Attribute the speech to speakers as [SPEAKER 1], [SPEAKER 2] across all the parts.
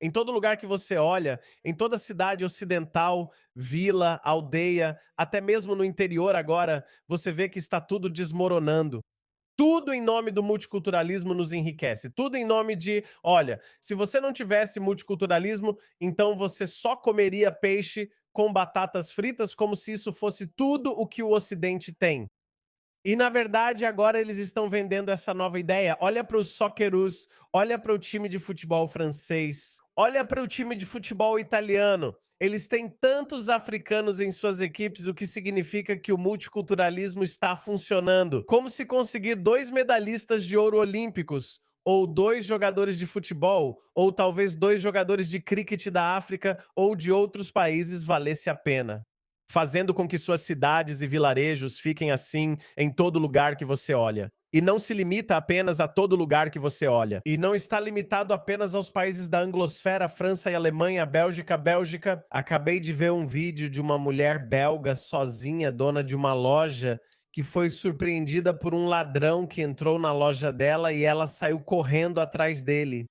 [SPEAKER 1] Em todo lugar que você olha, em toda cidade ocidental, vila, aldeia, até mesmo no interior agora, você vê que está tudo desmoronando. Tudo em nome do multiculturalismo nos enriquece. Tudo em nome de, olha, se você não tivesse multiculturalismo, então você só comeria peixe com batatas fritas, como se isso fosse tudo o que o Ocidente tem. E na verdade agora eles estão vendendo essa nova ideia. Olha para os Socceroos, olha para o time de futebol francês, olha para o time de futebol italiano. Eles têm tantos africanos em suas equipes, o que significa que o multiculturalismo está funcionando. Como se conseguir 2 medalhistas de ouro olímpicos, ou 2 jogadores de futebol, ou talvez 2 jogadores de cricket da África ou de outros países valesse a pena, fazendo com que suas cidades e vilarejos fiquem assim em todo lugar que você olha. E não se limita apenas a todo lugar que você olha. E não está limitado apenas aos países da anglosfera, França e Alemanha, Bélgica. Acabei de ver um vídeo de uma mulher belga sozinha, dona de uma loja, que foi surpreendida por um ladrão que entrou na loja dela e ela saiu correndo atrás dele.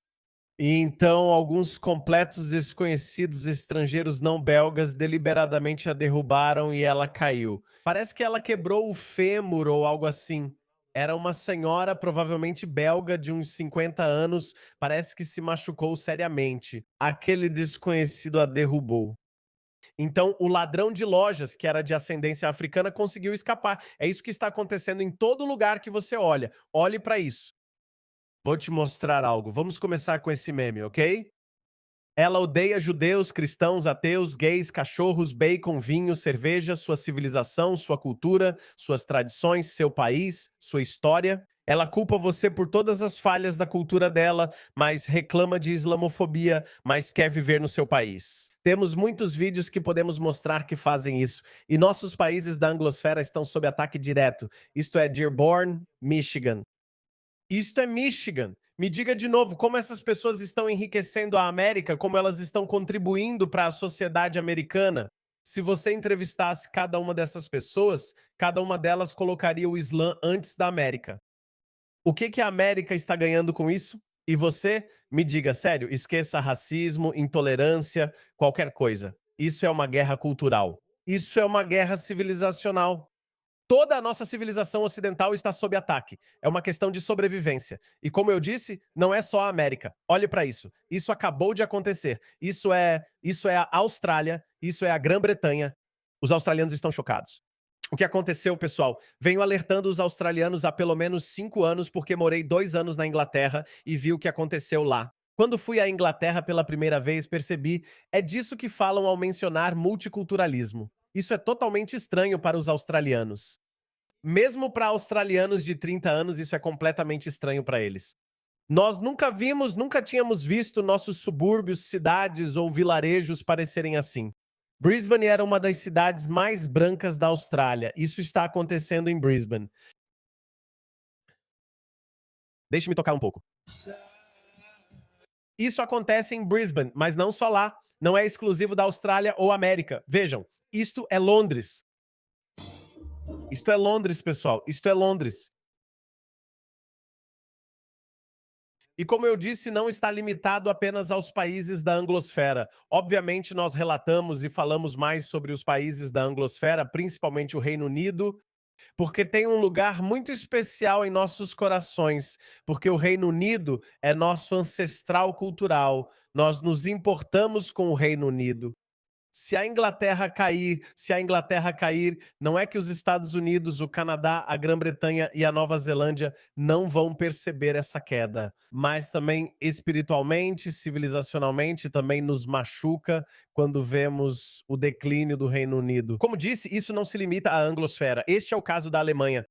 [SPEAKER 1] E então alguns completos desconhecidos estrangeiros não belgas deliberadamente a derrubaram e ela caiu. Parece que ela quebrou o fêmur ou algo assim. Era uma senhora, provavelmente belga, de uns 50 anos, parece que se machucou seriamente. Aquele desconhecido a derrubou. Então, o ladrão de lojas, que era de ascendência africana, conseguiu escapar. É isso que está acontecendo em todo lugar que você olha. Olhe para isso. Vou te mostrar algo. Vamos começar com esse meme, ok? Ela odeia judeus, cristãos, ateus, gays, cachorros, bacon, vinho, cerveja, sua civilização, sua cultura, suas tradições, seu país, sua história. Ela culpa você por todas as falhas da cultura dela, mas reclama de islamofobia, mas quer viver no seu país. Temos muitos vídeos que podemos mostrar que fazem isso, e nossos países da anglosfera estão sob ataque direto. Isto é Dearborn, Michigan. Isto é Michigan. Me diga de novo como essas pessoas estão enriquecendo a América, como elas estão contribuindo para a sociedade americana. Se você entrevistasse cada uma dessas pessoas, cada uma delas colocaria o Islã antes da América. O que que a América está ganhando com isso? E você, me diga sério, esqueça racismo, intolerância, qualquer coisa. Isso é uma guerra cultural. Isso é uma guerra civilizacional. Toda a nossa civilização ocidental está sob ataque. É uma questão de sobrevivência. E como eu disse, não é só a América. Olhe para isso. Isso acabou de acontecer. Isso é a Austrália, isso é a Grã-Bretanha. Os australianos estão chocados. O que aconteceu, pessoal? Venho alertando os australianos há pelo menos 5 anos, porque morei 2 anos na Inglaterra e vi o que aconteceu lá. Quando fui à Inglaterra pela primeira vez, percebi, é disso que falam ao mencionar multiculturalismo. Isso é totalmente estranho para os australianos. Mesmo para australianos de 30 anos, isso é completamente estranho para eles. Nós nunca vimos, nunca tínhamos visto nossos subúrbios, cidades ou vilarejos parecerem assim. Brisbane era uma das cidades mais brancas da Austrália. Isso está acontecendo em Brisbane. Deixe-me tocar um pouco. Isso acontece em Brisbane, mas não só lá. Não é exclusivo da Austrália ou América. Vejam, isto é Londres. Isto é Londres, pessoal. Isto é Londres. E como eu disse, não está limitado apenas aos países da anglosfera. Obviamente, nós relatamos e falamos mais sobre os países da anglosfera, principalmente o Reino Unido, porque tem um lugar muito especial em nossos corações, porque o Reino Unido é nosso ancestral cultural. Nós nos importamos com o Reino Unido. Se a Inglaterra cair, não é que os Estados Unidos, o Canadá, a Grã-Bretanha e a Nova Zelândia não vão perceber essa queda, mas também espiritualmente, civilizacionalmente, também nos machuca quando vemos o declínio do Reino Unido. Como disse, isso não se limita à anglosfera. Este é o caso da Alemanha.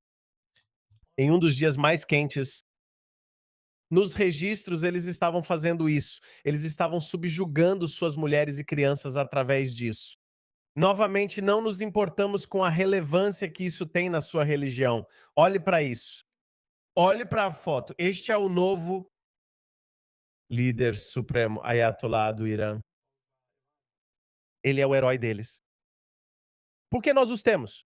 [SPEAKER 1] Em um dos dias mais quentes, nos registros, eles estavam fazendo isso. Eles estavam subjugando suas mulheres e crianças através disso. Novamente, não nos importamos com a relevância que isso tem na sua religião. Olhe para isso. Olhe para a foto. Este é o novo líder supremo, Ayatollah do Irã. Ele é o herói deles. Por que nós os temos?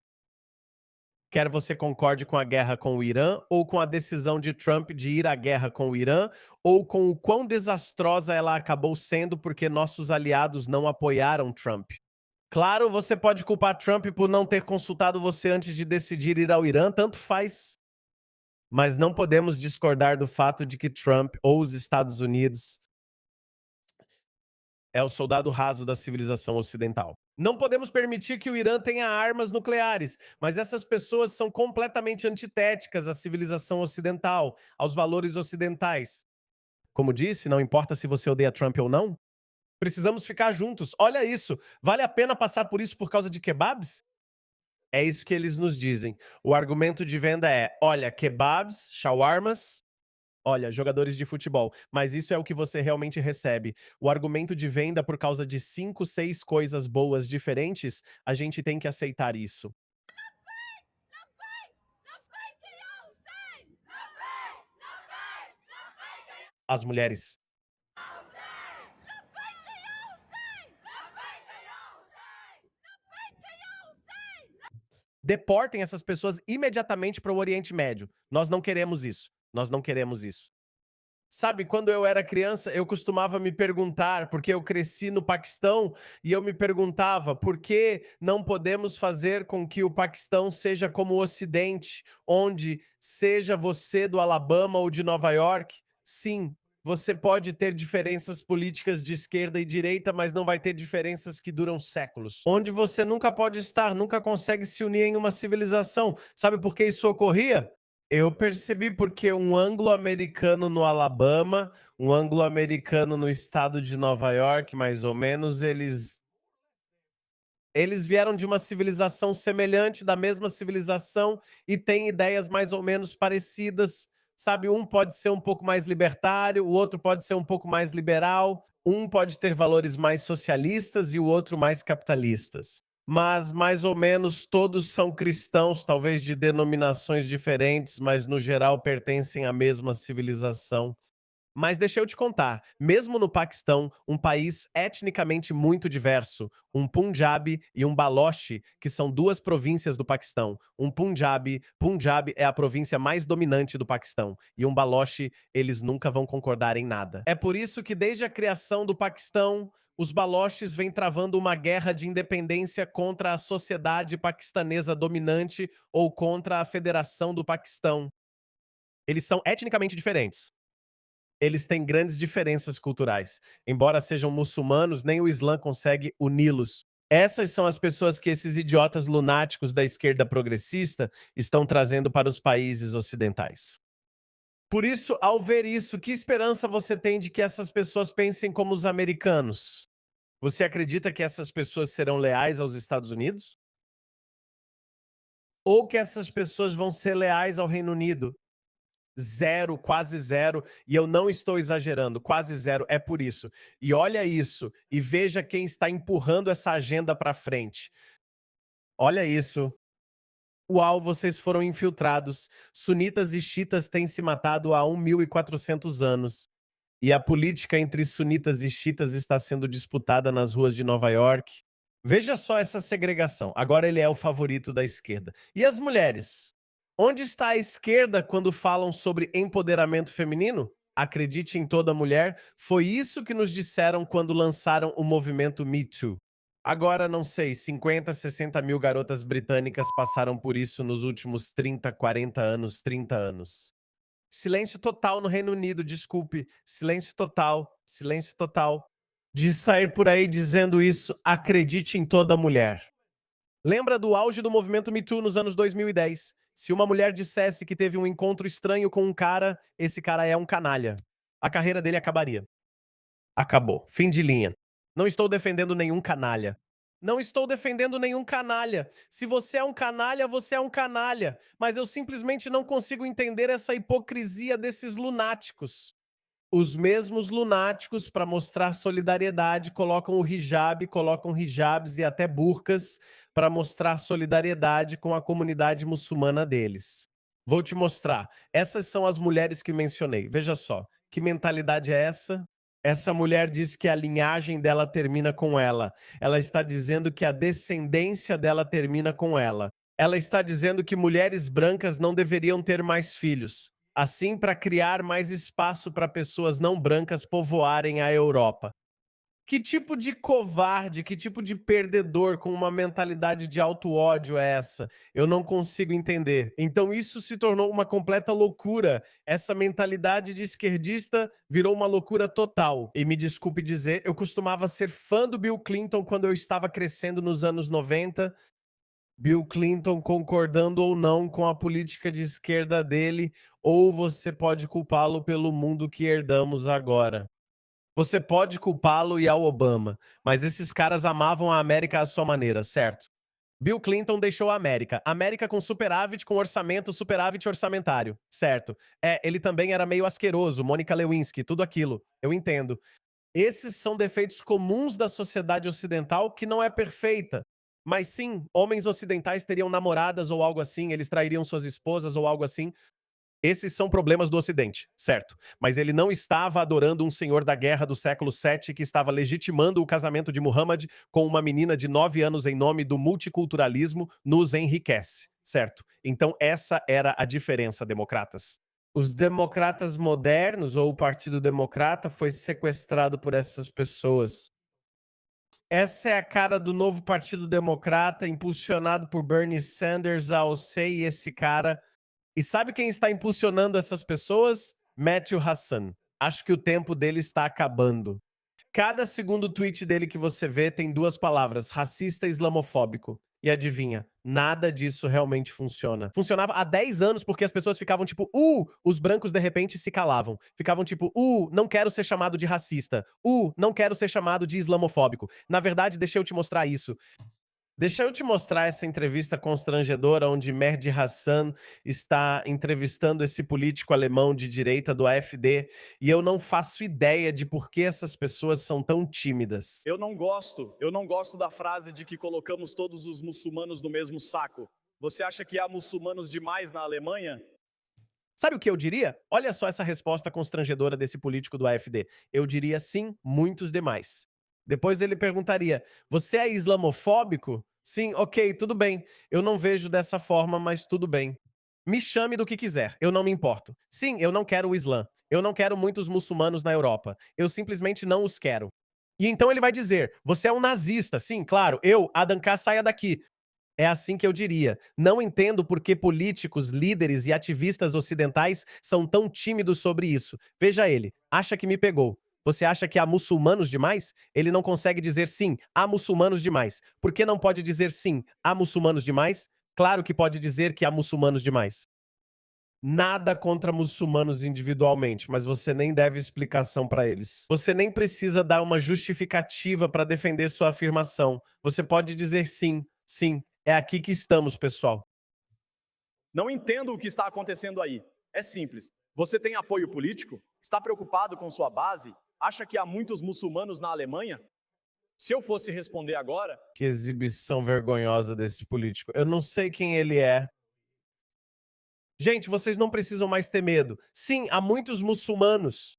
[SPEAKER 1] Quer você concorde com a guerra com o Irã, ou com a decisão de Trump de ir à guerra com o Irã, ou com o quão desastrosa ela acabou sendo porque nossos aliados não apoiaram Trump. Claro, você pode culpar Trump por não ter consultado você antes de decidir ir ao Irã, tanto faz. Mas não podemos discordar do fato de que Trump ou os Estados Unidos é o soldado raso da civilização ocidental. Não podemos permitir que o Irã tenha armas nucleares, mas essas pessoas são completamente antitéticas à civilização ocidental, aos valores ocidentais. Como disse, não importa se você odeia Trump ou não, precisamos ficar juntos. Olha isso, vale a pena passar por isso por causa de kebabs? É isso que eles nos dizem. O argumento de venda é: olha, kebabs, shawarmas, olha, jogadores de futebol. Mas isso é o que você realmente recebe. O argumento de venda por causa de 5, 6 coisas boas diferentes, a gente tem que aceitar isso. As mulheres. Deportem essas pessoas imediatamente para o Oriente Médio. Nós não queremos isso. Nós não queremos isso. Sabe, quando eu era criança, eu costumava me perguntar, porque eu cresci no Paquistão, e eu me perguntava por que não podemos fazer com que o Paquistão seja como o Ocidente, onde seja você do Alabama ou de Nova York, sim, você pode ter diferenças políticas de esquerda e direita, mas não vai ter diferenças que duram séculos. Onde você nunca pode estar, nunca consegue se unir em uma civilização. Sabe por que isso ocorria? Eu percebi porque um anglo-americano no Alabama, um anglo-americano no estado de Nova York, mais ou menos, eles vieram de uma civilização semelhante, da mesma civilização, e têm ideias mais ou menos parecidas. Sabe, um pode ser um pouco mais libertário, o outro pode ser um pouco mais liberal, um pode ter valores mais socialistas e o outro mais capitalistas. Mas mais ou menos todos são cristãos, talvez de denominações diferentes, mas no geral pertencem à mesma civilização. Mas deixa eu te contar, mesmo no Paquistão, um país etnicamente muito diverso, um Punjab e um Balochi, que são duas províncias do Paquistão. Punjab é a província mais dominante do Paquistão, e um Balochi, eles nunca vão concordar em nada. É por isso que desde a criação do Paquistão, os Baloches vêm travando uma guerra de independência contra a sociedade paquistanesa dominante ou contra a Federação do Paquistão. Eles são etnicamente diferentes. Eles têm grandes diferenças culturais. Embora sejam muçulmanos, nem o Islã consegue uni-los. Essas são as pessoas que esses idiotas lunáticos da esquerda progressista estão trazendo para os países ocidentais. Por isso, ao ver isso, que esperança você tem de que essas pessoas pensem como os americanos? Você acredita que essas pessoas serão leais aos Estados Unidos? Ou que essas pessoas vão ser leais ao Reino Unido? Zero, quase zero, e eu não estou exagerando, quase zero, é por isso. E olha isso, e veja quem está empurrando essa agenda para frente. Olha isso. Uau, vocês foram infiltrados. Sunitas e xiitas têm se matado há 1.400 anos. E a política entre sunitas e xiitas está sendo disputada nas ruas de Nova York. Veja só essa segregação. Agora ele é o favorito da esquerda. E as mulheres? Onde está a esquerda quando falam sobre empoderamento feminino? Acredite em toda mulher. Foi isso que nos disseram quando lançaram o movimento Me Too. Agora, não sei, 50, 60 mil garotas britânicas passaram por isso nos últimos 30, 40 anos, 30 anos. Silêncio total no Reino Unido, desculpe. Silêncio total, silêncio total. De sair por aí dizendo isso, acredite em toda mulher. Lembra do auge do movimento Me Too nos anos 2010? Se uma mulher dissesse que teve um encontro estranho com um cara, esse cara é um canalha. A carreira dele acabaria. Acabou. Fim de linha. Não estou defendendo nenhum canalha. Não estou defendendo nenhum canalha. Se você é um canalha, você é um canalha. Mas eu simplesmente não consigo entender essa hipocrisia desses lunáticos. Os mesmos lunáticos, para mostrar solidariedade, colocam hijabs e até burcas para mostrar solidariedade com a comunidade muçulmana deles. Vou te mostrar. Essas são as mulheres que mencionei. Veja só. Que mentalidade é essa? Essa mulher diz que a linhagem dela termina com ela. Ela está dizendo que a descendência dela termina com ela. Ela está dizendo que mulheres brancas não deveriam ter mais filhos, assim para criar mais espaço para pessoas não brancas povoarem a Europa. Que tipo de covarde, que tipo de perdedor com uma mentalidade de auto-ódio é essa? Eu não consigo entender. Então isso se tornou uma completa loucura. Essa mentalidade de esquerdista virou uma loucura total. E me desculpe dizer, eu costumava ser fã do Bill Clinton quando eu estava crescendo nos anos 90. Bill Clinton concordando ou não com a política de esquerda dele, ou você pode culpá-lo pelo mundo que herdamos agora. Você pode culpá-lo e ao Obama, mas esses caras amavam a América à sua maneira, certo? Bill Clinton deixou a América. América com superávit, com orçamento, superávit orçamentário, certo? Ele também era meio asqueroso, Mônica Lewinsky, tudo aquilo. Eu entendo. Esses são defeitos comuns da sociedade ocidental que não é perfeita. Mas sim, homens ocidentais teriam namoradas ou algo assim, eles trairiam suas esposas ou algo assim. Esses são problemas do Ocidente, certo? Mas ele não estava adorando um senhor da guerra do século VII que estava legitimando o casamento de Muhammad com uma menina de 9 anos em nome do multiculturalismo nos enriquece, certo? Então essa era a diferença, democratas. Os democratas modernos, ou o Partido Democrata, foi sequestrado por essas pessoas. Essa é a cara do novo Partido Democrata, impulsionado por Bernie Sanders, AOC e esse cara. E sabe quem está impulsionando essas pessoas? Matthew Hassan. Acho que o tempo dele está acabando. Cada segundo tweet dele que você vê tem duas palavras: racista e islamofóbico. E adivinha, nada disso realmente funciona. Funcionava há 10 anos porque as pessoas ficavam tipo, os brancos de repente se calavam. Ficavam tipo, não quero ser chamado de racista. Não quero ser chamado de islamofóbico. Na verdade, deixa eu te mostrar isso. Deixa eu te mostrar essa entrevista constrangedora onde Mehdi Hassan está entrevistando esse político alemão de direita do AfD e eu não faço ideia de por que essas pessoas são tão tímidas.
[SPEAKER 2] Eu não gosto da frase de que colocamos todos os muçulmanos no mesmo saco. Você acha que há muçulmanos demais na Alemanha?
[SPEAKER 1] Sabe o que eu diria? Olha só essa resposta constrangedora desse político do AfD. Eu diria sim, muitos demais. Depois ele perguntaria: você é islamofóbico? Sim, ok, tudo bem. Eu não vejo dessa forma, mas tudo bem. Me chame do que quiser, eu não me importo. Sim, eu não quero o Islã. Eu não quero muitos muçulmanos na Europa. Eu simplesmente não os quero. E então ele vai dizer: você é um nazista. Sim, claro, Adam K, saia daqui. É assim que eu diria. Não entendo por que políticos, líderes e ativistas ocidentais são tão tímidos sobre isso. Veja ele, acha que me pegou. Você acha que há muçulmanos demais? Ele não consegue dizer sim, há muçulmanos demais. Por que não pode dizer sim, há muçulmanos demais? Claro que pode dizer que há muçulmanos demais. Nada contra muçulmanos individualmente, mas você nem deve explicação para eles. Você nem precisa dar uma justificativa para defender sua afirmação. Você pode dizer sim, sim, é aqui que estamos, pessoal.
[SPEAKER 2] Não entendo o que está acontecendo aí. É simples. Você tem apoio político? Está preocupado com sua base? Acha que há muitos muçulmanos na Alemanha? Se eu fosse responder agora,
[SPEAKER 1] Que exibição vergonhosa desse político. Eu não sei quem ele é. Gente, vocês não precisam mais ter medo. Sim, há muitos muçulmanos.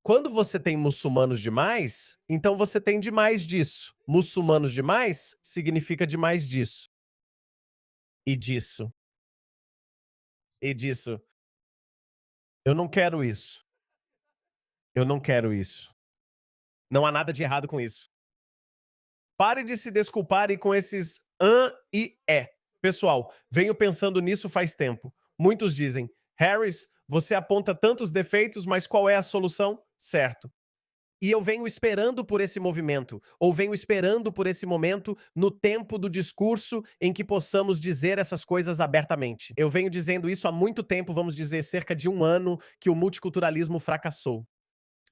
[SPEAKER 1] Quando você tem muçulmanos demais, então você tem demais disso. Muçulmanos demais significa demais disso. E disso. E disso. Eu não quero isso. Eu não quero isso. Não há nada de errado com isso. Pare de se desculpar e com esses e é. Pessoal, venho pensando nisso faz tempo. Muitos dizem, Harris, você aponta tantos defeitos, mas qual é a solução? Certo. E eu venho esperando por esse movimento, ou venho esperando por esse momento no tempo do discurso em que possamos dizer essas coisas abertamente. Eu venho dizendo isso há muito tempo, vamos dizer cerca de 1 ano, que o multiculturalismo fracassou.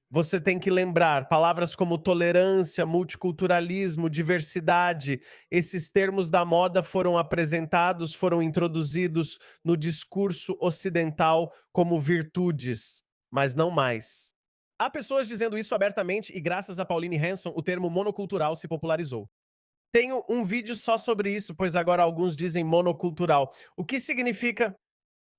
[SPEAKER 1] Você tem que lembrar, palavras como tolerância, multiculturalismo, diversidade, esses termos da moda foram apresentados, foram introduzidos no discurso ocidental como virtudes, mas não mais. Há pessoas dizendo isso abertamente e graças a Pauline Hanson o termo monocultural se popularizou. Tenho um vídeo só sobre isso, pois agora alguns dizem monocultural. O que significa?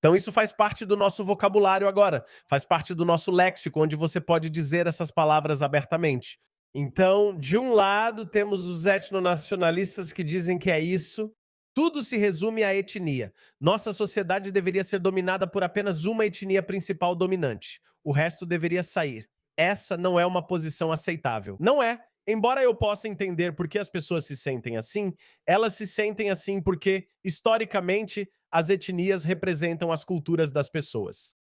[SPEAKER 1] Então isso faz parte do nosso vocabulário agora, faz parte do nosso léxico, onde você pode dizer essas palavras abertamente. Então, de um lado, temos os etnonacionalistas que dizem que é isso, Tudo se resume à etnia. Nossa sociedade deveria ser dominada por apenas uma etnia principal dominante. O resto deveria sair. Essa não é uma posição aceitável. Não é. Embora eu possa entender por que as pessoas se sentem assim, elas se sentem assim porque, historicamente, as etnias representam as culturas das pessoas.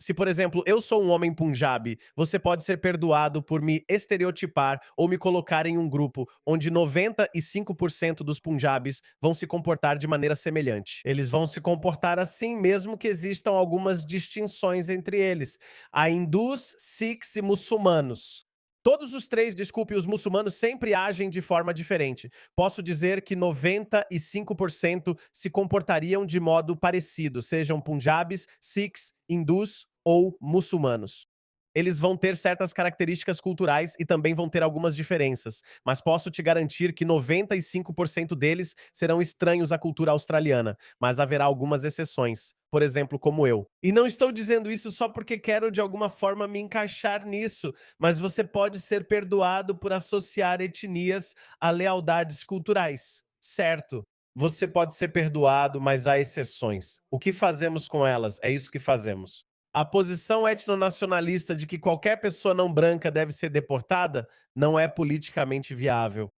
[SPEAKER 1] Se, por exemplo, eu sou um homem Punjabi, você pode ser perdoado por me estereotipar ou me colocar em um grupo onde 95% dos Punjabis vão se comportar de maneira semelhante. Eles vão se comportar assim, mesmo que existam algumas distinções entre eles. Há hindus, sikhs e muçulmanos. Todos os três, desculpe, os muçulmanos sempre agem de forma diferente. Posso dizer que 95% se comportariam de modo parecido, sejam punjabis, sikhs, hindus ou muçulmanos. Eles vão ter certas características culturais e também vão ter algumas diferenças, mas posso te garantir que 95% deles serão estranhos à cultura australiana, mas haverá algumas exceções, por exemplo, como eu. E não estou dizendo isso só porque quero de alguma forma me encaixar nisso, mas você pode ser perdoado por associar etnias a lealdades culturais, certo? Você pode ser perdoado, mas há exceções. O que fazemos com elas? É isso que fazemos. A posição etnonacionalista de que qualquer pessoa não branca deve ser deportada não é politicamente viável.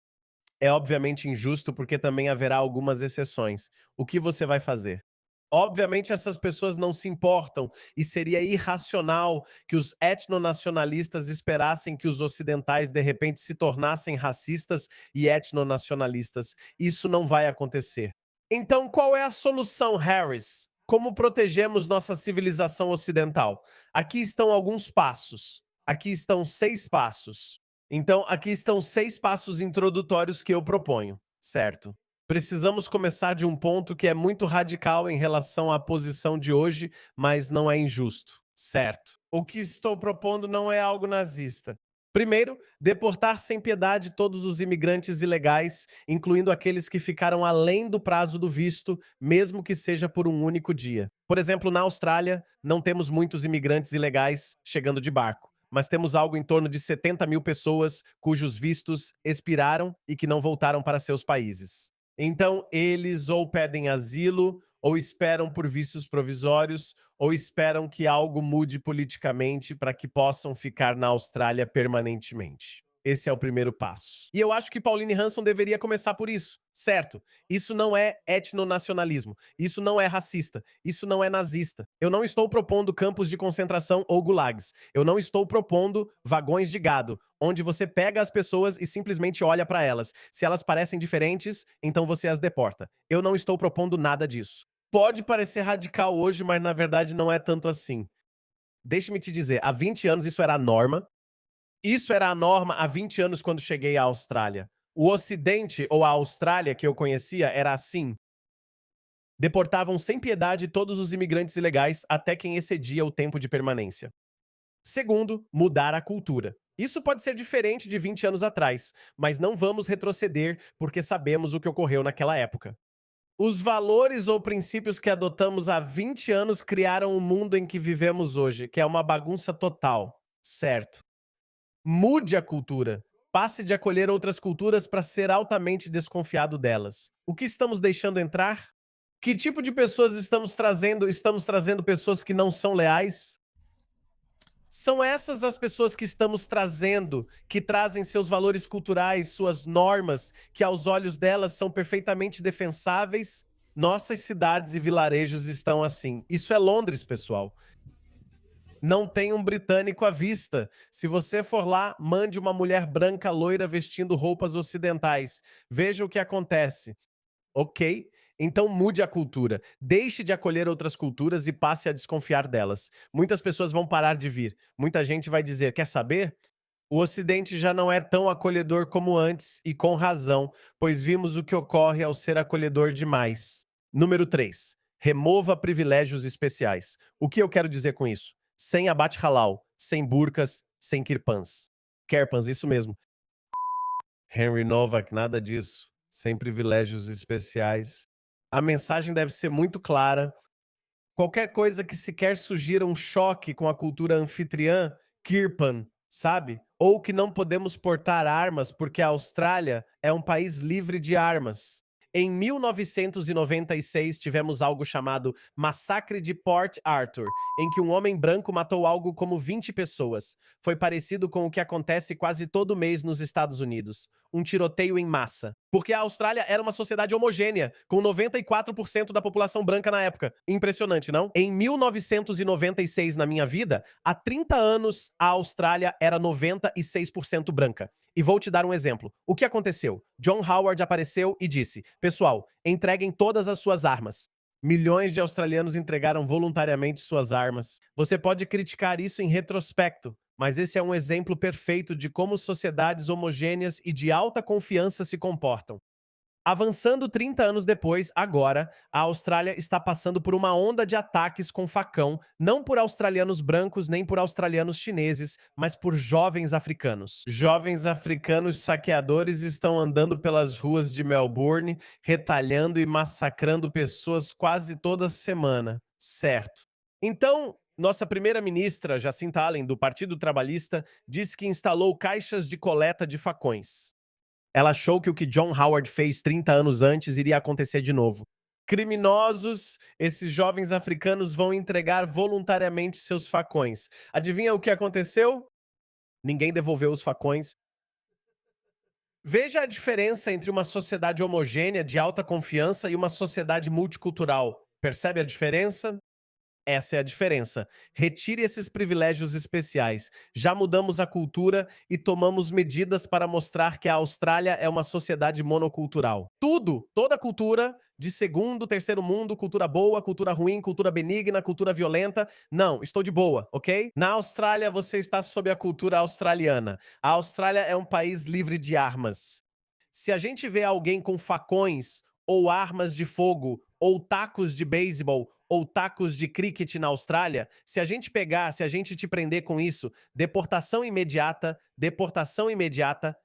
[SPEAKER 1] É obviamente injusto porque também haverá algumas exceções. O que você vai fazer? Obviamente essas pessoas não se importam e seria irracional que os etnonacionalistas esperassem que os ocidentais de repente se tornassem racistas e etnonacionalistas. Isso não vai acontecer. Então, qual é a solução, Harris? Como protegemos nossa civilização ocidental? Aqui estão alguns passos. Aqui estão 6 passos. Então, aqui estão 6 passos introdutórios que eu proponho, certo? Precisamos começar de um ponto que é muito radical em relação à posição de hoje, mas não é injusto, certo? O que estou propondo não é algo nazista. Primeiro, deportar sem piedade todos os imigrantes ilegais, incluindo aqueles que ficaram além do prazo do visto, mesmo que seja por um único dia. Por exemplo, na Austrália, não temos muitos imigrantes ilegais chegando de barco, mas temos algo em torno de 70 mil pessoas cujos vistos expiraram e que não voltaram para seus países. Então, eles ou pedem asilo, ou esperam por vistos provisórios, ou esperam que algo mude politicamente para que possam ficar na Austrália permanentemente. Esse é o primeiro passo. E eu acho que Pauline Hanson deveria começar por isso, certo? Isso não é etnonacionalismo, isso não é racista, isso não é nazista. Eu não estou propondo campos de concentração ou gulags. Eu não estou propondo vagões de gado, onde você pega as pessoas e simplesmente olha para elas. Se elas parecem diferentes, então você as deporta. Eu não estou propondo nada disso. Pode parecer radical hoje, mas na verdade não é tanto assim. Deixe-me te dizer, há 20 anos isso era a norma. Isso era a norma há 20 anos quando cheguei à Austrália. O Ocidente, ou a Austrália que eu conhecia, era assim. Deportavam sem piedade todos os imigrantes ilegais até quem excedia o tempo de permanência. Segundo, mudar a cultura. Isso pode ser diferente de 20 anos atrás, mas não vamos retroceder porque sabemos o que ocorreu naquela época. Os valores ou princípios que adotamos há 20 anos criaram o mundo em que vivemos hoje, que é uma bagunça total, certo? Mude a cultura. Passe de acolher outras culturas para ser altamente desconfiado delas. O que estamos deixando entrar? Que tipo de pessoas estamos trazendo? Estamos trazendo pessoas que não são leais? São essas as pessoas que estamos trazendo, que trazem seus valores culturais, suas normas, que aos olhos delas são perfeitamente defensáveis. Nossas cidades e vilarejos estão assim. Isso é Londres, pessoal. Não tem um britânico à vista. Se você for lá, mande uma mulher branca loira vestindo roupas ocidentais. Veja o que acontece. Ok? Então mude a cultura. Deixe de acolher outras culturas e passe a desconfiar delas. Muitas pessoas vão parar de vir. Muita gente vai dizer: quer saber? O Ocidente já não é tão acolhedor como antes, e com razão, pois vimos o que ocorre ao ser acolhedor demais. Número 3. Remova privilégios especiais. O que eu quero dizer com isso? Sem abate halal, sem burcas, sem kirpans. Kerpans, isso mesmo. Henry Novak, nada disso. Sem privilégios especiais. A mensagem deve ser muito clara. Qualquer coisa que sequer sugira um choque com a cultura anfitriã, Kirpan, sabe? Ou que não podemos portar armas porque a Austrália é um país livre de armas. Em 1996, tivemos algo chamado Massacre de Port Arthur, em que um homem branco matou algo como 20 pessoas. Foi parecido com o que acontece quase todo mês nos Estados Unidos. Um tiroteio em massa. Porque a Austrália era uma sociedade homogênea, com 94% da população branca na época. Impressionante, não? Em 1996, na minha vida, há 30 anos, a Austrália era 96% branca. E vou te dar um exemplo. O que aconteceu? John Howard apareceu e disse: pessoal, entreguem todas as suas armas. Milhões de australianos entregaram voluntariamente suas armas. Você pode criticar isso em retrospecto, mas esse é um exemplo perfeito de como sociedades homogêneas e de alta confiança se comportam. Avançando 30 anos depois, agora, a Austrália está passando por uma onda de ataques com facão, não por australianos brancos nem por australianos chineses, mas por jovens africanos. Jovens africanos saqueadores estão andando pelas ruas de Melbourne, retalhando e massacrando pessoas quase toda semana. Certo. Então, nossa primeira-ministra, Jacinta Allen, do Partido Trabalhista, disse que instalou caixas de coleta de facões. Ela achou que o que John Howard fez 30 anos antes iria acontecer de novo. Criminosos, esses jovens africanos vão entregar voluntariamente seus facões. Adivinha o que aconteceu? Ninguém devolveu os facões. Veja a diferença entre uma sociedade homogênea de alta confiança e uma sociedade multicultural. Percebe a diferença? Essa é a diferença. Retire esses privilégios especiais. Já mudamos a cultura e tomamos medidas para mostrar que a Austrália é uma sociedade monocultural. Tudo, toda cultura, de segundo, terceiro mundo, cultura boa, cultura ruim, cultura benigna, cultura violenta. Não, estou de boa, ok? Na Austrália, você está sob a cultura australiana. A Austrália é um país livre de armas. Se a gente vê alguém com facões ou armas de fogo ou tacos de beisebol ou tacos de cricket na Austrália, se a gente pegar, se a gente te prender com isso, deportação imediata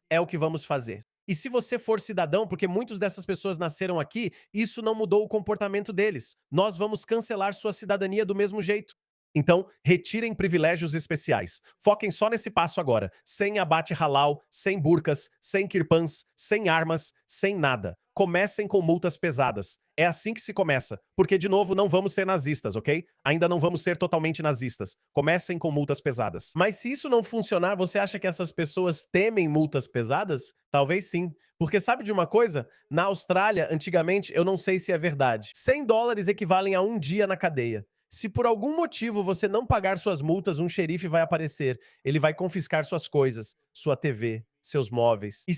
[SPEAKER 1] é o que vamos fazer. E se você for cidadão, porque muitas dessas pessoas nasceram aqui, isso não mudou o comportamento deles. Nós vamos cancelar sua cidadania do mesmo jeito. Então, retirem privilégios especiais. Foquem só nesse passo agora. Sem abate halal, sem burcas, sem kirpans, sem armas, sem nada. Comecem com multas pesadas. É assim que se começa. Porque, de novo, não vamos ser nazistas, ok? Ainda não vamos ser totalmente nazistas. Comecem com multas pesadas. Mas se isso não funcionar, você acha que essas pessoas temem multas pesadas? Talvez sim. Porque sabe de uma coisa? Na Austrália, antigamente, eu não sei se é verdade, $100 equivalem a um dia na cadeia. Se por algum motivo você não pagar suas multas, um xerife vai aparecer. Ele vai confiscar suas coisas, sua TV, seus móveis. E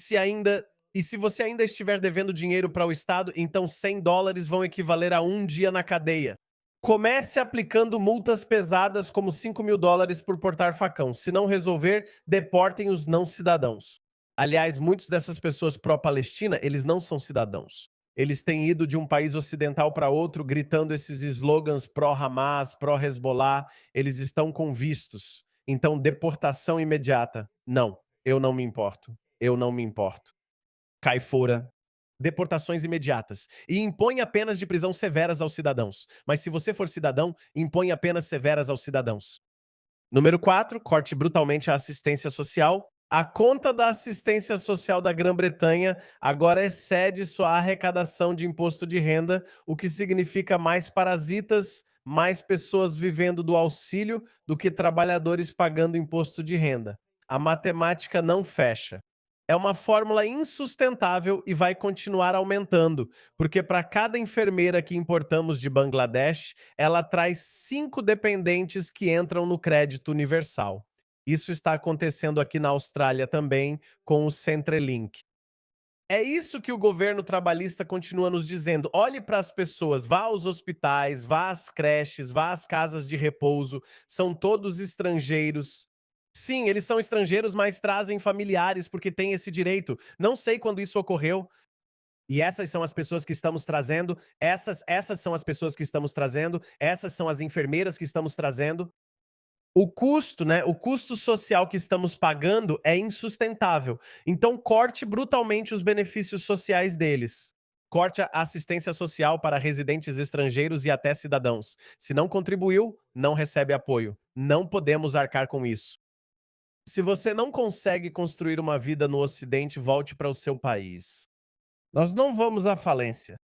[SPEAKER 1] se você ainda estiver devendo dinheiro para o Estado, então $100 vão equivaler a um dia na cadeia. Comece aplicando multas pesadas como $5.000 por portar facão. Se não resolver, deportem os não cidadãos. Aliás, muitas dessas pessoas pró-Palestina, eles não são cidadãos. Eles têm ido de um país ocidental para outro gritando esses slogans pró-Hamas, pró-Hezbollah. Eles estão com vistos. Então, deportação imediata. Não, eu não me importo. Eu não me importo. Cai fora. Deportações imediatas. E impõe penas de prisão severas aos cidadãos. Mas se você for cidadão, impõe penas severas aos cidadãos. Número 4, corte brutalmente a assistência social. A conta da assistência social da Grã-Bretanha agora excede sua arrecadação de imposto de renda, o que significa mais parasitas, mais pessoas vivendo do auxílio do que trabalhadores pagando imposto de renda. A matemática não fecha. É uma fórmula insustentável e vai continuar aumentando, porque para cada enfermeira que importamos de Bangladesh, ela traz 5 dependentes que entram no crédito universal. Isso está acontecendo aqui na Austrália também, com o Centrelink. É isso que o governo trabalhista continua nos dizendo. Olhe para as pessoas, vá aos hospitais, vá às creches, vá às casas de repouso, são todos estrangeiros. Sim, eles são estrangeiros, mas trazem familiares porque têm esse direito. Não sei quando isso ocorreu. E essas são as pessoas que estamos trazendo, essas são as pessoas que estamos trazendo, essas são as enfermeiras que estamos trazendo. O custo, né, o custo social que estamos pagando é insustentável. Então, corte brutalmente os benefícios sociais deles. Corte a assistência social para residentes estrangeiros e até cidadãos. Se não contribuiu, não recebe apoio. Não podemos arcar com isso. Se você não consegue construir uma vida no Ocidente, volte para o seu país. Nós não vamos à falência.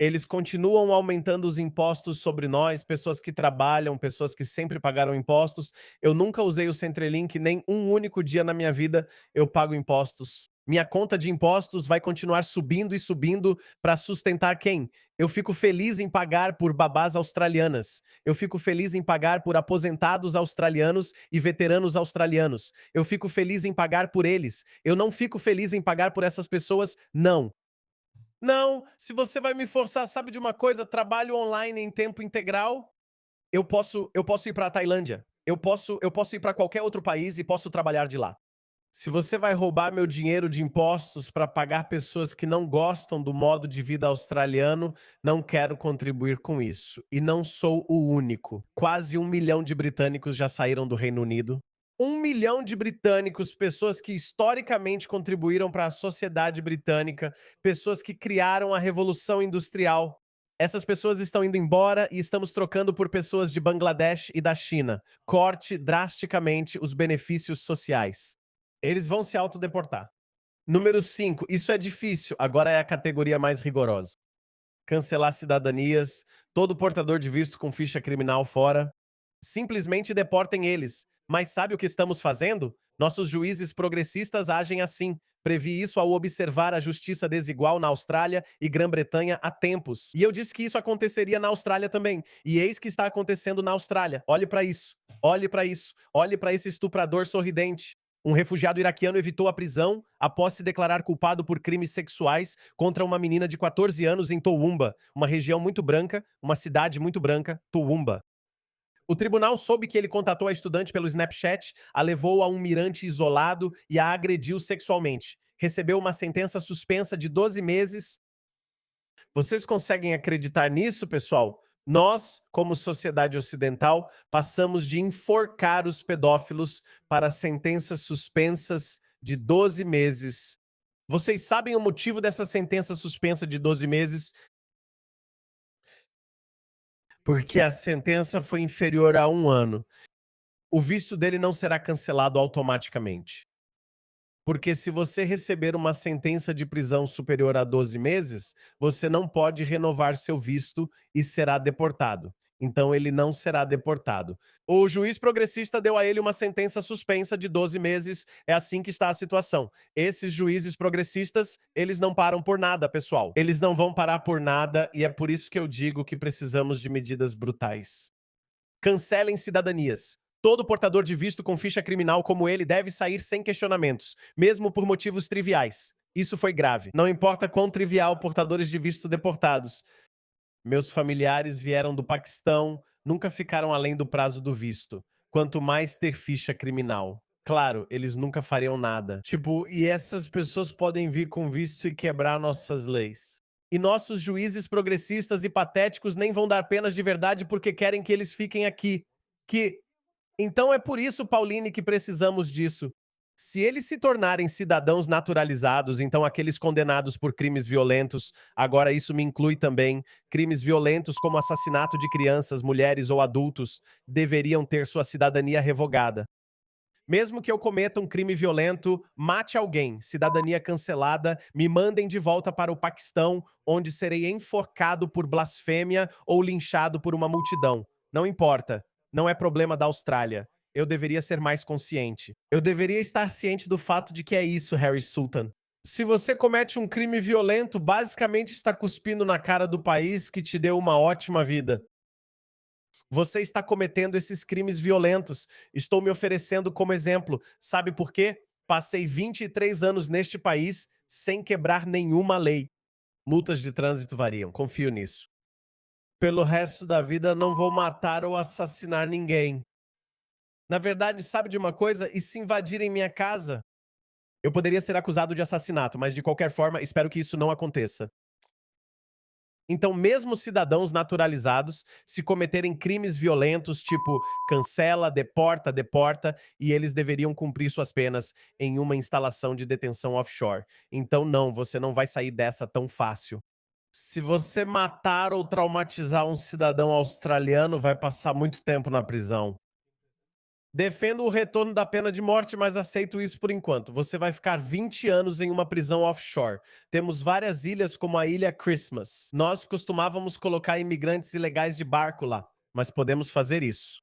[SPEAKER 1] Eles continuam aumentando os impostos sobre nós, pessoas que trabalham, pessoas que sempre pagaram impostos. Eu nunca usei o Centrelink, nem um único dia na minha vida eu pago impostos. Minha conta de impostos vai continuar subindo e subindo para sustentar quem? Eu fico feliz em pagar por babás australianas. Eu fico feliz em pagar por aposentados australianos e veteranos australianos. Eu fico feliz em pagar por eles. Eu não fico feliz em pagar por essas pessoas, não. Não, se você vai me forçar, sabe de uma coisa? Trabalho online em tempo integral, eu posso ir para a Tailândia. Eu posso ir para qualquer outro país e posso trabalhar de lá. Se você vai roubar meu dinheiro de impostos para pagar pessoas que não gostam do modo de vida australiano, não quero contribuir com isso. E não sou o único. Quase 1 milhão de britânicos já saíram do Reino Unido. 1 milhão de britânicos, pessoas que historicamente contribuíram para a sociedade britânica, pessoas que criaram a Revolução Industrial. Essas pessoas estão indo embora e estamos trocando por pessoas de Bangladesh e da China. Corte drasticamente os benefícios sociais. Eles vão se autodeportar. Número 5, isso é difícil, agora é a categoria mais rigorosa. Cancelar cidadanias, todo portador de visto com ficha criminal fora. Simplesmente deportem eles. Mas sabe o que estamos fazendo? Nossos juízes progressistas agem assim. Previ isso ao observar a justiça desigual na Austrália e Grã-Bretanha há tempos. E eu disse que isso aconteceria na Austrália também. E eis que está acontecendo na Austrália. Olhe para isso. Olhe para isso. Olhe para esse estuprador sorridente. Um refugiado iraquiano evitou a prisão após se declarar culpado por crimes sexuais contra uma menina de 14 anos em Toowoomba, uma região muito branca, uma cidade muito branca, Toowoomba. O tribunal soube que ele contatou a estudante pelo Snapchat, a levou a um mirante isolado e a agrediu sexualmente. Recebeu uma sentença suspensa de 12 meses. Vocês conseguem acreditar nisso, pessoal? Nós, como sociedade ocidental, passamos de enforcar os pedófilos para sentenças suspensas de 12 meses. Vocês sabem o motivo dessa sentença suspensa de 12 meses? Porque a sentença foi inferior a 1 ano. O visto dele não será cancelado automaticamente. Porque se você receber uma sentença de prisão superior a 12 meses, você não pode renovar seu visto e será deportado. Então ele não será deportado. O juiz progressista deu a ele uma sentença suspensa de 12 meses. É assim que está a situação. Esses juízes progressistas, eles não param por nada, pessoal. Eles não vão parar por nada e é por isso que eu digo que precisamos de medidas brutais. Cancelem cidadanias. Todo portador de visto com ficha criminal como ele deve sair sem questionamentos, mesmo por motivos triviais. Isso foi grave. Não importa quão trivial portadores de visto deportados. Meus familiares vieram do Paquistão, nunca ficaram além do prazo do visto. Quanto mais ter ficha criminal. Claro, eles nunca fariam nada. Tipo, e essas pessoas podem vir com visto e quebrar nossas leis. E nossos juízes progressistas e patéticos nem vão dar penas de verdade porque querem que eles fiquem aqui. Então é por isso, Pauline, que precisamos disso. Se eles se tornarem cidadãos naturalizados, então aqueles condenados por crimes violentos, agora isso me inclui também, crimes violentos como assassinato de crianças, mulheres ou adultos, deveriam ter sua cidadania revogada. Mesmo que eu cometa um crime violento, mate alguém, cidadania cancelada, me mandem de volta para o Paquistão, onde serei enforcado por blasfêmia ou linchado por uma multidão. Não importa. Não é problema da Austrália. Eu deveria ser mais consciente. Eu deveria estar ciente do fato de que é isso, Harry Sultan. Se você comete um crime violento, basicamente está cuspindo na cara do país que te deu uma ótima vida. Você está cometendo esses crimes violentos. Estou me oferecendo como exemplo. Sabe por quê? Passei 23 anos neste país sem quebrar nenhuma lei. Multas de trânsito variam, confio nisso. Pelo resto da vida não vou matar ou assassinar ninguém. Na verdade, sabe de uma coisa? E se invadirem minha casa? Eu poderia ser acusado de assassinato, mas de qualquer forma, espero que isso não aconteça. Então, mesmo cidadãos naturalizados, se cometerem crimes violentos, tipo cancela, deporta, e eles deveriam cumprir suas penas em uma instalação de detenção offshore. Então, não, você não vai sair dessa tão fácil. Se você matar ou traumatizar um cidadão australiano, vai passar muito tempo na prisão. Defendo o retorno da pena de morte, mas aceito isso por enquanto. Você vai ficar 20 anos em uma prisão offshore. Temos várias ilhas, como a Ilha Christmas. Nós costumávamos colocar imigrantes ilegais de barco lá, mas podemos fazer isso.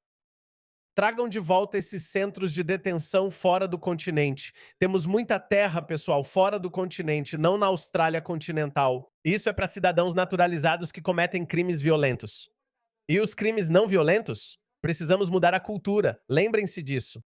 [SPEAKER 1] Tragam de volta esses centros de detenção fora do continente. Temos muita terra, pessoal, fora do continente, não na Austrália continental. Isso é para cidadãos naturalizados que cometem crimes violentos. E os crimes não violentos? Precisamos mudar a cultura. Lembrem-se disso.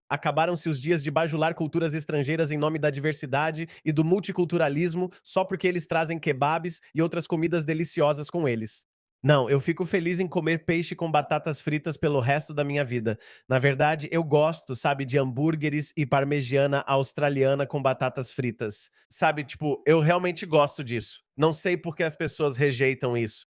[SPEAKER 1] Acabaram-se os dias de bajular culturas estrangeiras em nome da diversidade e do multiculturalismo só porque eles trazem kebabs e outras comidas deliciosas com eles. Não, eu fico feliz em comer peixe com batatas fritas pelo resto da minha vida. Na verdade, eu gosto, sabe, de hambúrgueres e parmegiana australiana com batatas fritas. Sabe, tipo, eu realmente gosto disso. Não sei por que as pessoas rejeitam isso.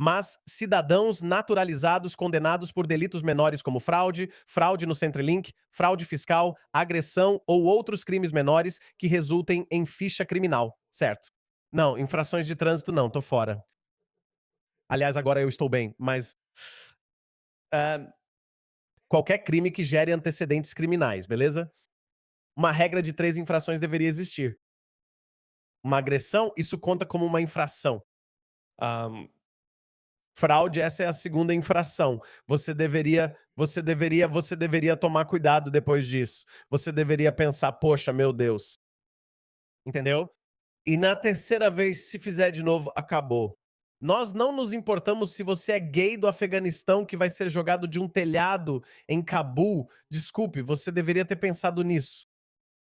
[SPEAKER 1] Mas cidadãos naturalizados condenados por delitos menores como fraude, fraude no Centrelink, fraude fiscal, agressão ou outros crimes menores que resultem em ficha criminal, certo? Não, infrações de trânsito não, tô fora. Aliás, agora eu estou bem, mas ah, qualquer crime que gere antecedentes criminais, beleza? Uma regra de 3 infrações deveria existir. Uma agressão, isso conta como uma infração. Ah, fraude, essa é a segunda infração. Você deveria tomar cuidado depois disso. Você deveria pensar, poxa, meu Deus. Entendeu? E na terceira vez, se fizer de novo, acabou. Nós não nos importamos se você é gay do Afeganistão que vai ser jogado de um telhado em Cabul. Desculpe, você deveria ter pensado nisso.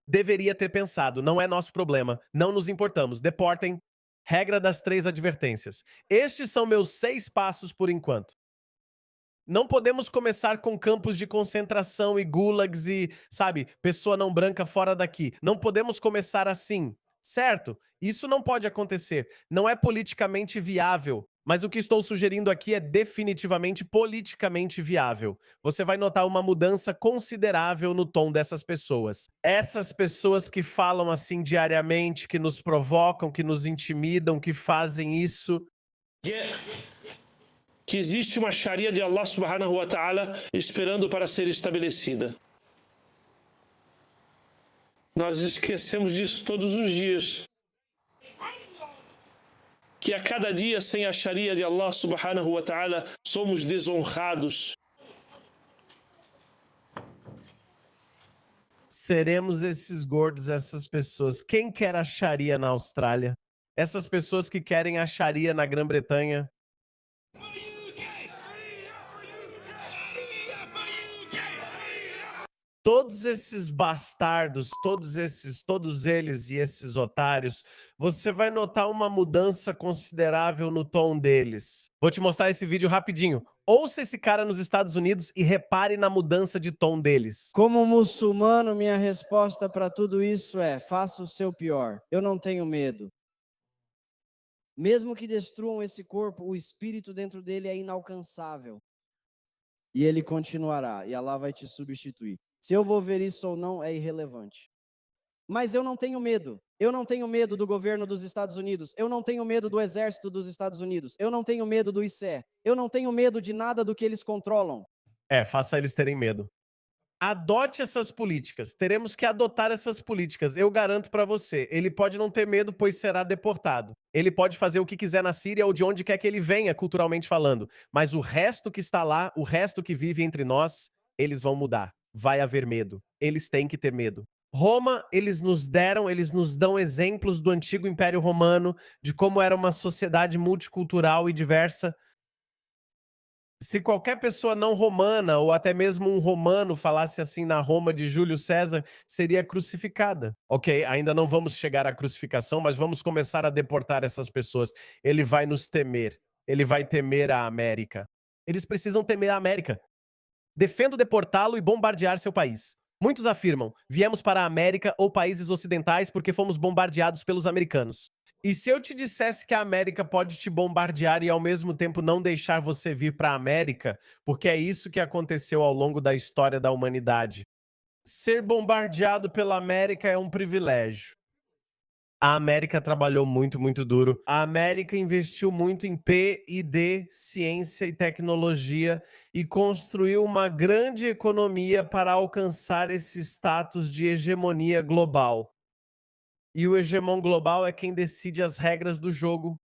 [SPEAKER 1] Deveria ter pensado, não é nosso problema. Não nos importamos. Deportem. Regra das 3 advertências. Estes são meus 6 passos por enquanto. Não podemos começar com campos de concentração e gulags e, sabe, pessoa não branca fora daqui. Não podemos começar assim, certo? Isso não pode acontecer. Não é politicamente viável. Mas o que estou sugerindo aqui é definitivamente politicamente viável. Você vai notar uma mudança considerável no tom dessas pessoas. Essas pessoas que falam assim diariamente, que nos provocam, que nos intimidam, que fazem isso.
[SPEAKER 3] Que existe uma Sharia de Allah subhanahu wa ta'ala esperando para ser estabelecida. Nós esquecemos disso todos os dias. Que a cada dia sem a Sharia de Allah subhanahu wa ta'ala somos desonrados.
[SPEAKER 1] Seremos esses gordos, essas pessoas. Quem quer a Sharia na Austrália? Essas pessoas que querem a Sharia na Grã-Bretanha? Todos esses bastardos, todos eles e esses otários, você vai notar uma mudança considerável no tom deles. Vou te mostrar esse vídeo rapidinho. Ouça esse cara nos Estados Unidos e repare na mudança de tom deles.
[SPEAKER 4] Como muçulmano, minha resposta para tudo isso é: faça o seu pior. Eu não tenho medo. Mesmo que destruam esse corpo, o espírito dentro dele é inalcançável. E ele continuará, e Allah vai te substituir. Se eu vou ver isso ou não é irrelevante. Mas eu não tenho medo. Eu não tenho medo do governo dos Estados Unidos. Eu não tenho medo do exército dos Estados Unidos. Eu não tenho medo do ICE. Eu não tenho medo de nada do que eles controlam.
[SPEAKER 1] Faça eles terem medo. Adote essas políticas. Teremos que adotar essas políticas. Eu garanto pra você. Ele pode não ter medo, pois será deportado. Ele pode fazer o que quiser na Síria ou de onde quer que ele venha, culturalmente falando. Mas o resto que está lá, o resto que vive entre nós, eles vão mudar. Vai haver medo. Eles têm que ter medo. Roma, eles nos dão exemplos do antigo Império Romano, de como era uma sociedade multicultural e diversa. Se qualquer pessoa não romana, ou até mesmo um romano, falasse assim na Roma de Júlio César, seria crucificada. Ok, ainda não vamos chegar à crucificação, mas vamos começar a deportar essas pessoas. Ele vai nos temer. Ele vai temer a América. Eles precisam temer a América. Defendo deportá-lo e bombardear seu país. Muitos afirmam, viemos para a América ou países ocidentais porque fomos bombardeados pelos americanos. E se eu te dissesse que a América pode te bombardear e ao mesmo tempo não deixar você vir para a América, porque é isso que aconteceu ao longo da história da humanidade. Ser bombardeado pela América é um privilégio. A América trabalhou muito, muito duro. A América investiu muito em P&D, ciência e tecnologia, e construiu uma grande economia para alcançar esse status de hegemonia global. E o hegemon global é quem decide as regras do jogo.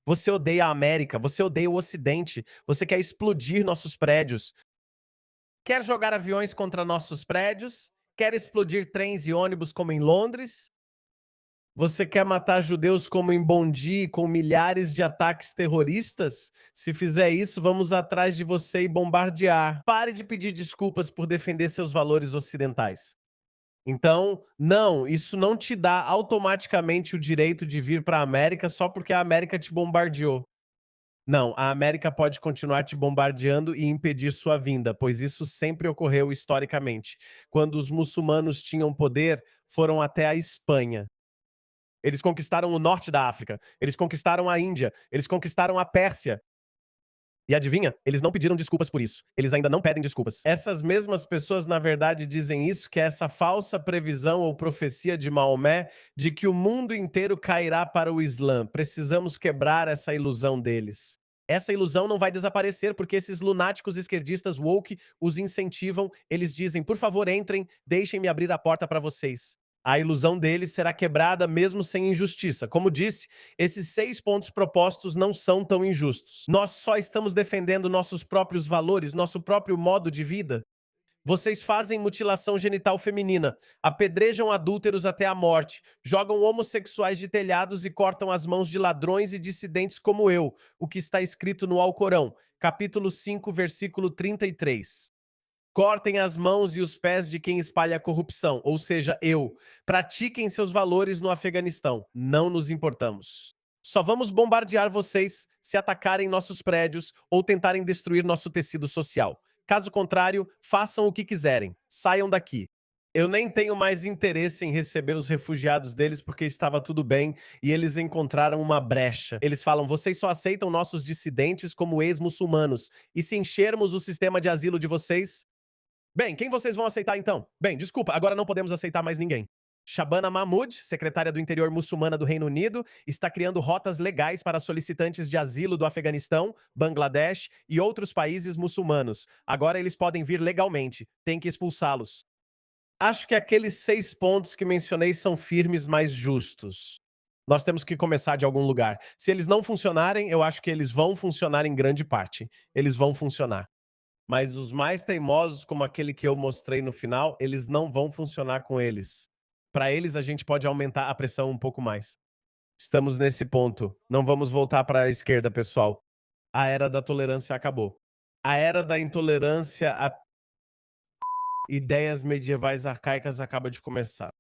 [SPEAKER 1] Você odeia a América, você odeia o Ocidente, você quer explodir nossos prédios. Quer jogar aviões contra nossos prédios? Quer explodir trens e ônibus como em Londres? Você quer matar judeus como em Bondi, com milhares de ataques terroristas? Se fizer isso, vamos atrás de você e bombardear. Pare de pedir desculpas por defender seus valores ocidentais. Então, não, isso não te dá automaticamente o direito de vir para a América só porque a América te bombardeou. Não, a América pode continuar te bombardeando e impedir sua vinda, pois isso sempre ocorreu historicamente. Quando os muçulmanos tinham poder, foram até a Espanha. Eles conquistaram o norte da África, eles conquistaram a Índia, eles conquistaram a Pérsia. E adivinha? Eles não pediram desculpas por isso. Eles ainda não pedem desculpas. Essas mesmas pessoas, na verdade, dizem isso, que é essa falsa previsão ou profecia de Maomé de que o mundo inteiro cairá para o Islã. Precisamos quebrar essa ilusão deles. Essa ilusão não vai desaparecer porque esses lunáticos esquerdistas woke os incentivam. Eles dizem, por favor, entrem, deixem-me abrir a porta para vocês. A ilusão deles será quebrada mesmo sem injustiça. Como disse, esses 6 pontos propostos não são tão injustos. Nós só estamos defendendo nossos próprios valores, nosso próprio modo de vida. Vocês fazem mutilação genital feminina, apedrejam adúlteros até a morte, jogam homossexuais de telhados e cortam as mãos de ladrões e dissidentes como eu, o que está escrito no Alcorão, capítulo 5, versículo 33. Cortem as mãos e os pés de quem espalha a corrupção, ou seja, eu. Pratiquem seus valores no Afeganistão. Não nos importamos. Só vamos bombardear vocês se atacarem nossos prédios ou tentarem destruir nosso tecido social. Caso contrário, façam o que quiserem. Saiam daqui. Eu nem tenho mais interesse em receber os refugiados deles porque estava tudo bem e eles encontraram uma brecha. Eles falam, vocês só aceitam nossos dissidentes como ex-muçulmanos. E se enchermos o sistema de asilo de vocês... Bem, quem vocês vão aceitar então? Bem, desculpa, agora não podemos aceitar mais ninguém. Shabana Mahmood, secretária do Interior muçulmana do Reino Unido, está criando rotas legais para solicitantes de asilo do Afeganistão, Bangladesh e outros países muçulmanos. Agora eles podem vir legalmente, tem que expulsá-los. Acho que aqueles 6 pontos que mencionei são firmes, mas justos. Nós temos que começar de algum lugar. Se eles não funcionarem, eu acho que eles vão funcionar em grande parte. Eles vão funcionar. Mas os mais teimosos, como aquele que eu mostrei no final, eles não vão funcionar com eles. Para eles, a gente pode aumentar a pressão um pouco mais. Estamos nesse ponto. Não vamos voltar para a esquerda, pessoal. A era da tolerância acabou. A era da intolerância a ideias medievais arcaicas acaba de começar.